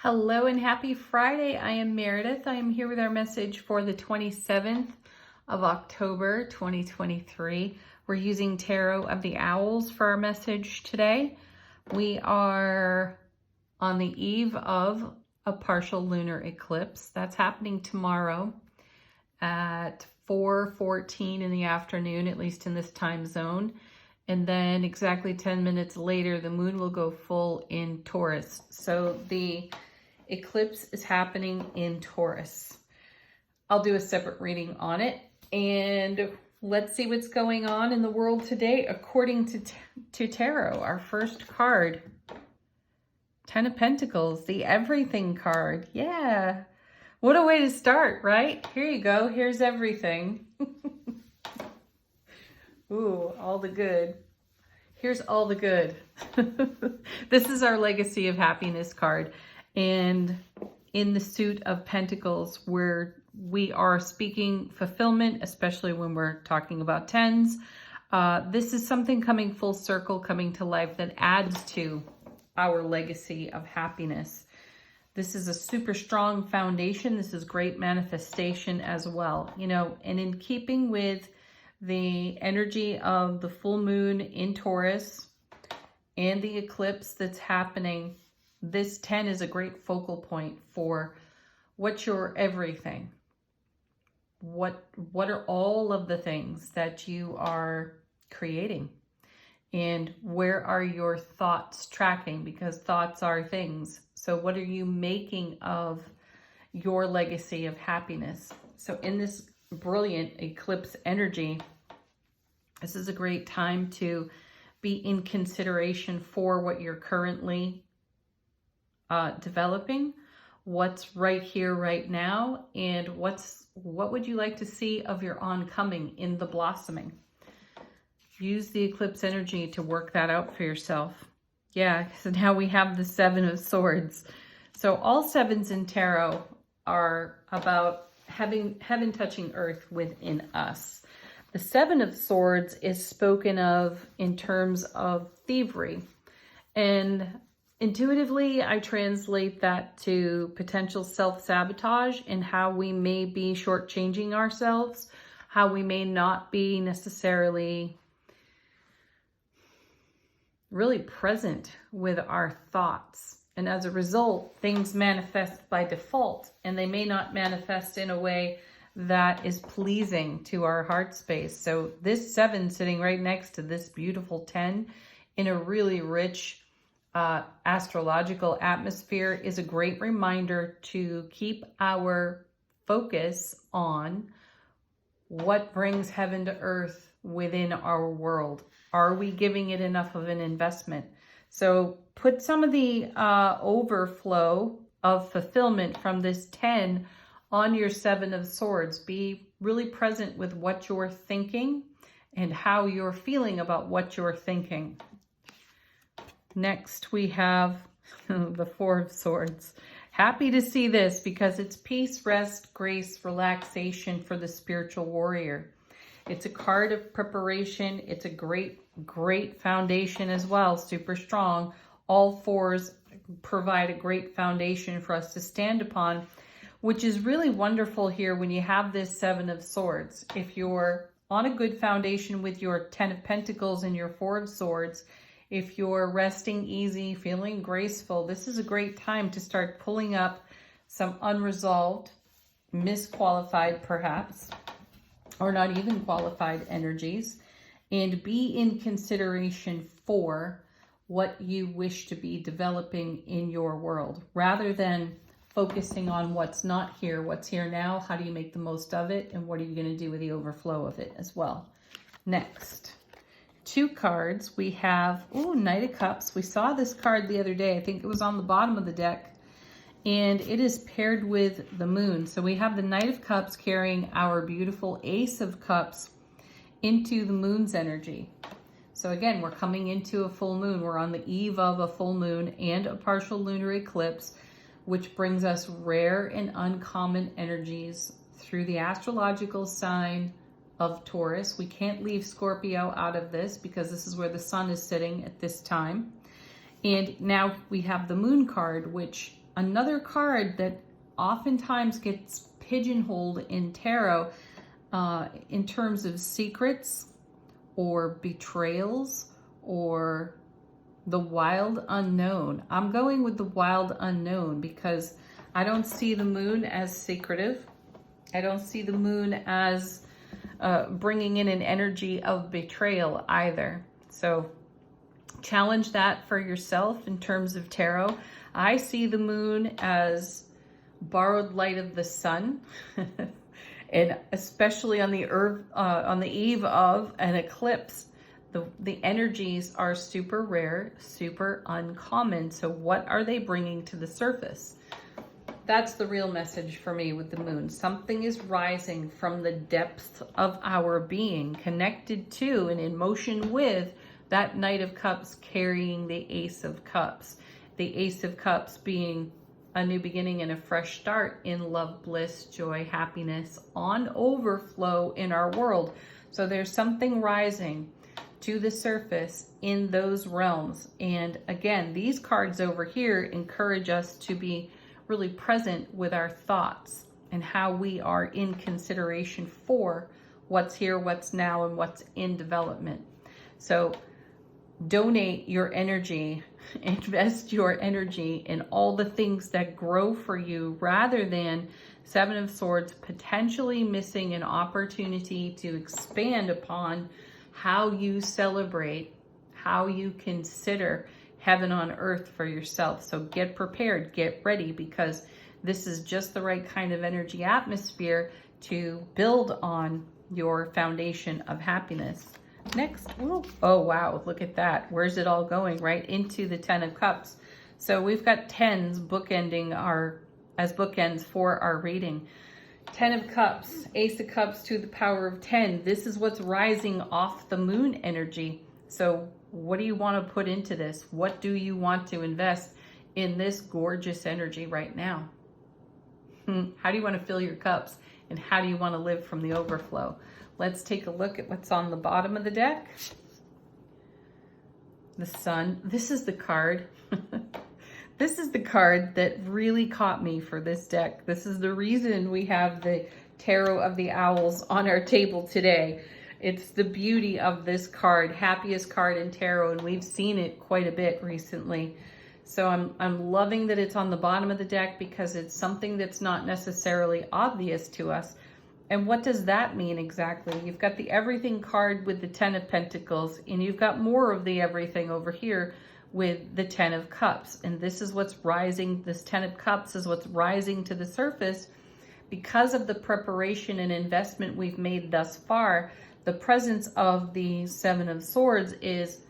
Hello and happy Friday. I am Meredith. I am here with our message for the 27th of October, 2023. We're using Tarot of the Owls for our message today. We are on the eve of a partial lunar eclipse. That's happening tomorrow at 4:14 in the afternoon, at least in this time zone. And then exactly 10 minutes later, the moon will go full in Taurus. So the eclipse is happening in Taurus. I'll do a separate reading on it. And let's see what's going on in the world today according to Tarot. Our first card, 10 of Pentacles, the Everything card. Yeah. What a way to start, right? Here you go. Here's everything. Ooh, all the good. Here's all the good. This is our Legacy of Happiness card. And in the suit of Pentacles, where we are speaking fulfillment, especially when we're talking about tens, this is something coming full circle, coming to life that adds to our legacy of happiness. This is a super strong foundation. This is great manifestation as well, you know, and in keeping with the energy of the full moon in Taurus and the eclipse that's happening, this 10 is a great focal point for what's your everything. What are all of the things that you are creating? And where are your thoughts tracking? Because thoughts are things. So what are you making of your legacy of happiness? So in this brilliant eclipse energy, this is a great time to be in consideration for what you're currently developing, what's right here, right now, and what would you like to see of your oncoming in the blossoming. Use the eclipse energy to work that out for yourself. Yeah, so now we have the Seven of Swords. So all sevens in tarot are about heaven touching earth within us. The Seven of Swords is spoken of in terms of thievery. And intuitively, I translate that to potential self-sabotage and how we may be shortchanging ourselves, how we may not be necessarily really present with our thoughts. And as a result, things manifest by default, and they may not manifest in a way that is pleasing to our heart space. So this 7 sitting right next to this beautiful 10 in a really rich astrological atmosphere is a great reminder to keep our focus on what brings heaven to earth within our world. Are we giving it enough of an investment? So put some of the overflow of fulfillment from this 10 on your 7 of Swords. Be really present with what you're thinking and how you're feeling about what you're thinking. Next, we have the 4 of Swords. Happy to see this because it's peace, rest, grace, relaxation for the spiritual warrior. It's a card of preparation. It's a great foundation as well, super strong. All 4s provide a great foundation for us to stand upon, which is really wonderful here when you have this 7 of Swords. If you're on a good foundation with your 10 of Pentacles and your 4 of Swords, if you're resting easy, feeling graceful, this is a great time to start pulling up some unresolved, misqualified perhaps, or not even qualified energies, and be in consideration for what you wish to be developing in your world, rather than focusing on what's not here, what's here now, how do you make the most of it, and what are you going to do with the overflow of it as well. Next. 2 cards, we have, Knight of Cups. We saw this card the other day. I think it was on the bottom of the deck. And it is paired with the moon. So we have the Knight of Cups carrying our beautiful Ace of Cups into the moon's energy. So again, we're coming into a full moon. We're on the eve of a full moon and a partial lunar eclipse, which brings us rare and uncommon energies through the astrological sign of Taurus. We can't leave Scorpio out of this because this is where the sun is sitting at this time. And now we have the moon card, which another card that oftentimes gets pigeonholed in tarot in terms of secrets or betrayals or the wild unknown. I'm going with the wild unknown because I don't see the moon as secretive. I don't see the moon as bringing in an energy of betrayal either. So challenge that for yourself in terms of tarot. I see the moon as borrowed light of the sun, and especially on the eve of an eclipse, the energies are super rare, super uncommon. So what are they bringing to the surface? That's the real message for me with the moon. Something is rising from the depths of our being, connected to and in motion with that Knight of Cups carrying the Ace of Cups. The Ace of Cups being a new beginning and a fresh start in love, bliss, joy, happiness, on overflow in our world. So there's something rising to the surface in those realms. And again, these cards over here encourage us to be really present with our thoughts and how we are in consideration for what's here, what's now, and what's in development. So donate your energy, invest your energy in all the things that grow for you rather than Seven of Swords potentially missing an opportunity to expand upon how you celebrate, how you consider heaven on earth for yourself. So get prepared, get ready, because this is just the right kind of energy atmosphere to build on your foundation of happiness. Next, oh wow, look at that. Where's it all going? Right into the Ten of Cups. So we've got tens bookending as bookends for our reading. Ten of Cups, Ace of Cups to the power of 10. This is what's rising off the moon energy. So what do you want to put into this? What do you want to invest in this gorgeous energy right now? How do you want to fill your cups? And how do you want to live from the overflow? Let's take a look at what's on the bottom of the deck. The Sun. This is the card. This is the card that really caught me for this deck. This is the reason we have the Tarot of the Owls on our table today. It's the beauty of this card, happiest card in tarot, and we've seen it quite a bit recently. So I'm loving that it's on the bottom of the deck because it's something that's not necessarily obvious to us. And what does that mean exactly? You've got the Everything card with the Ten of Pentacles, and you've got more of the Everything over here with the Ten of Cups. And this is what's rising, this Ten of Cups is what's rising to the surface because of the preparation and investment we've made thus far. The presence of the Seven of Swords is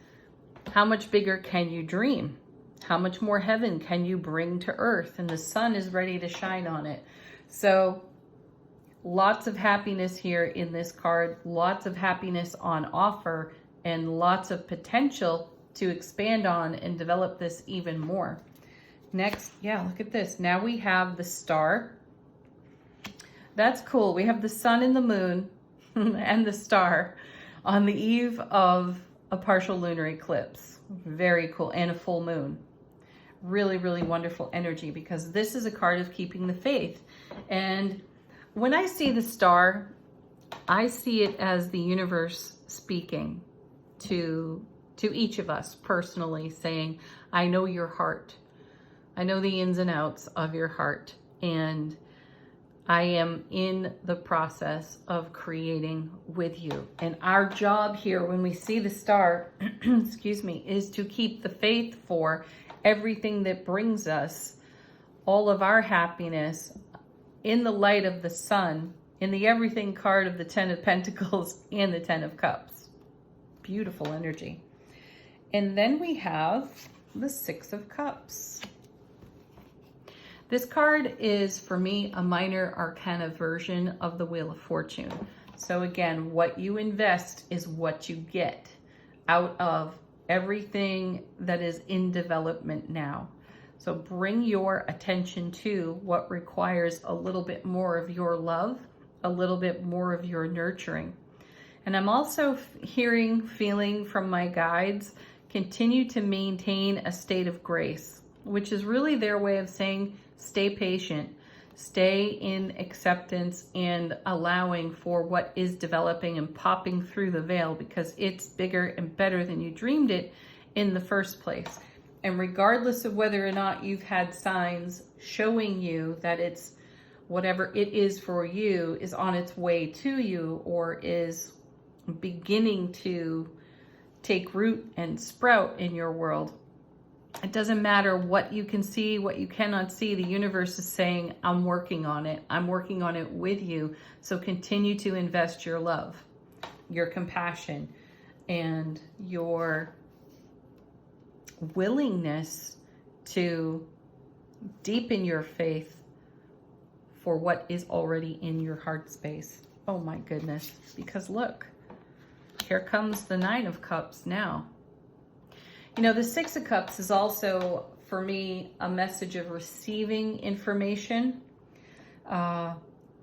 how much bigger can you dream? How much more heaven can you bring to earth? And the sun is ready to shine on it. So lots of happiness here in this card, lots of happiness on offer, and lots of potential to expand on and develop this even more. Next, yeah, look at this. Now we have the star. That's cool. We have the sun and the moon and the star on the eve of a partial lunar eclipse. Very cool. And a full moon. Really, really wonderful energy because this is a card of keeping the faith. And when I see the star, I see it as the universe speaking to each of us personally, saying, I know your heart. I know the ins and outs of your heart. And I am in the process of creating with you. And our job here when we see the star, excuse me, is to keep the faith for everything that brings us all of our happiness in the light of the sun, in the Everything card of the Ten of Pentacles and the Ten of Cups. Beautiful energy. And then we have the Six of Cups. This card is, for me, a minor arcana version of the Wheel of Fortune. So again, what you invest is what you get out of everything that is in development now. So bring your attention to what requires a little bit more of your love, a little bit more of your nurturing. And I'm also feeling from my guides, continue to maintain a state of grace. which is really their way of saying stay patient, stay in acceptance and allowing for what is developing and popping through the veil, because it's bigger and better than you dreamed it in the first place. And regardless of whether or not you've had signs showing you that it's whatever it is for you is on its way to you or is beginning to take root and sprout in your world, it doesn't matter what you can see, what you cannot see. The universe is saying, I'm working on it. I'm working on it with you. So continue to invest your love, your compassion, and your willingness to deepen your faith for what is already in your heart space. Oh my goodness. Because look, here comes the Nine of Cups now. You know, the Six of Cups is also, for me, a message of receiving information.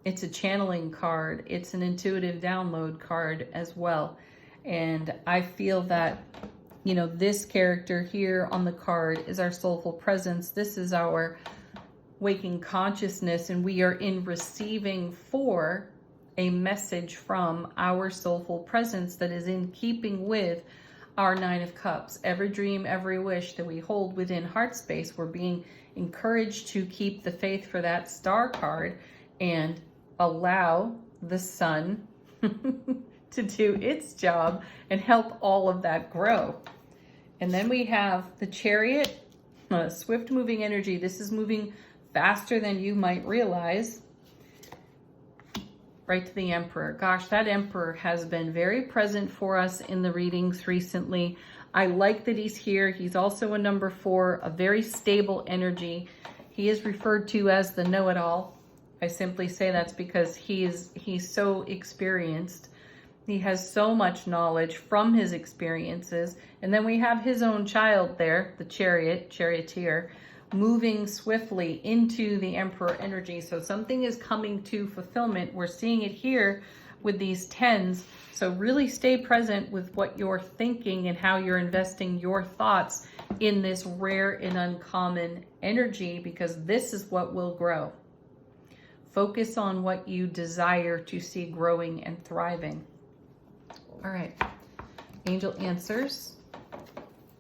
It's a channeling card. It's an intuitive download card as well. And I feel that, you know, this character here on the card is our soulful presence. This is our waking consciousness, and we are in receiving for a message from our soulful presence that is in keeping with our Nine of Cups. Every dream, every wish that we hold within heart space, we're being encouraged to keep the faith for that star card and allow the sun to do its job and help all of that grow. And then we have the Chariot, swift moving energy. This is moving faster than you might realize. Right to the Emperor. Gosh, that Emperor has been very present for us in the readings recently. I like that he's here. He's also a number 4, a very stable energy. He is referred to as the know-it-all. I simply say that's because he's so experienced. He has so much knowledge from his experiences. And then we have his own child there, the charioteer, moving swiftly into the Emperor energy. So something is coming to fulfillment. We're seeing it here with these 10s. So really stay present with what you're thinking and how you're investing your thoughts in this rare and uncommon energy, because this is what will grow. Focus on what you desire to see growing and thriving. All right, angel answers.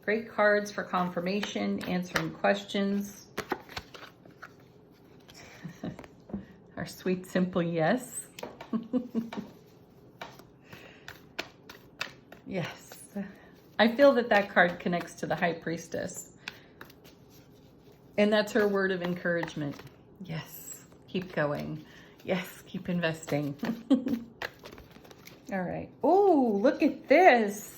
Great cards for confirmation, answering questions. Our sweet, simple yes. Yes. I feel that that card connects to the High Priestess. And that's her word of encouragement. Yes, keep going. Yes, keep investing. All right. Oh, look at this.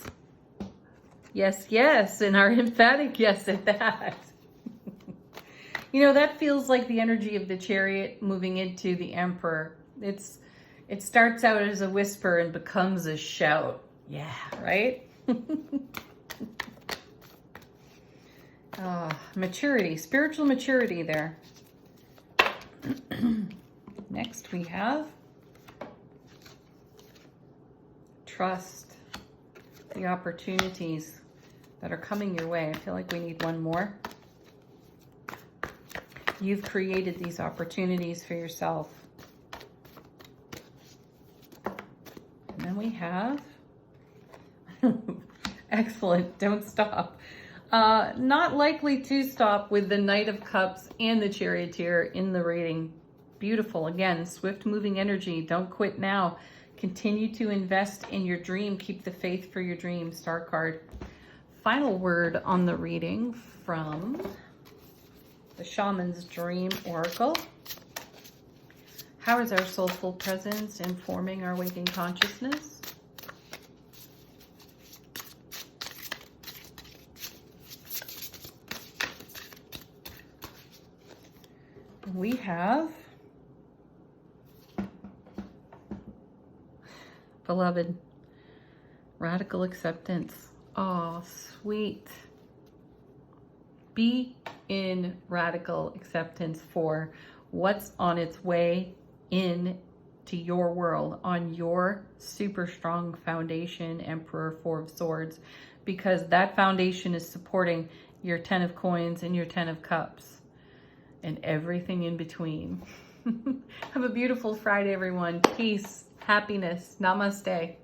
Yes, yes, and our emphatic yes at that. You know, that feels like the energy of the Chariot moving into the Emperor. It starts out as a whisper and becomes a shout. Yeah, right? Maturity, spiritual maturity there. Next we have trust, the opportunities that are coming your way. I feel like we need one more. You've created these opportunities for yourself. And then we have, excellent, don't stop. Not likely to stop with the Knight of Cups and the Charioteer in the reading. Beautiful. Again, swift moving energy. Don't quit now. Continue to invest in your dream. Keep the faith for your dream. Star card. Final word on the reading from the Shaman's Dream Oracle. How is our soulful presence informing our waking consciousness? We have, beloved, radical acceptance. Oh, sweet. Be in radical acceptance for what's on its way in to your world, on your super strong foundation, Emperor, 4 of Swords, because that foundation is supporting your 10 of coins and your 10 of cups, and everything in between. Have a beautiful Friday, everyone. Peace, happiness. Namaste.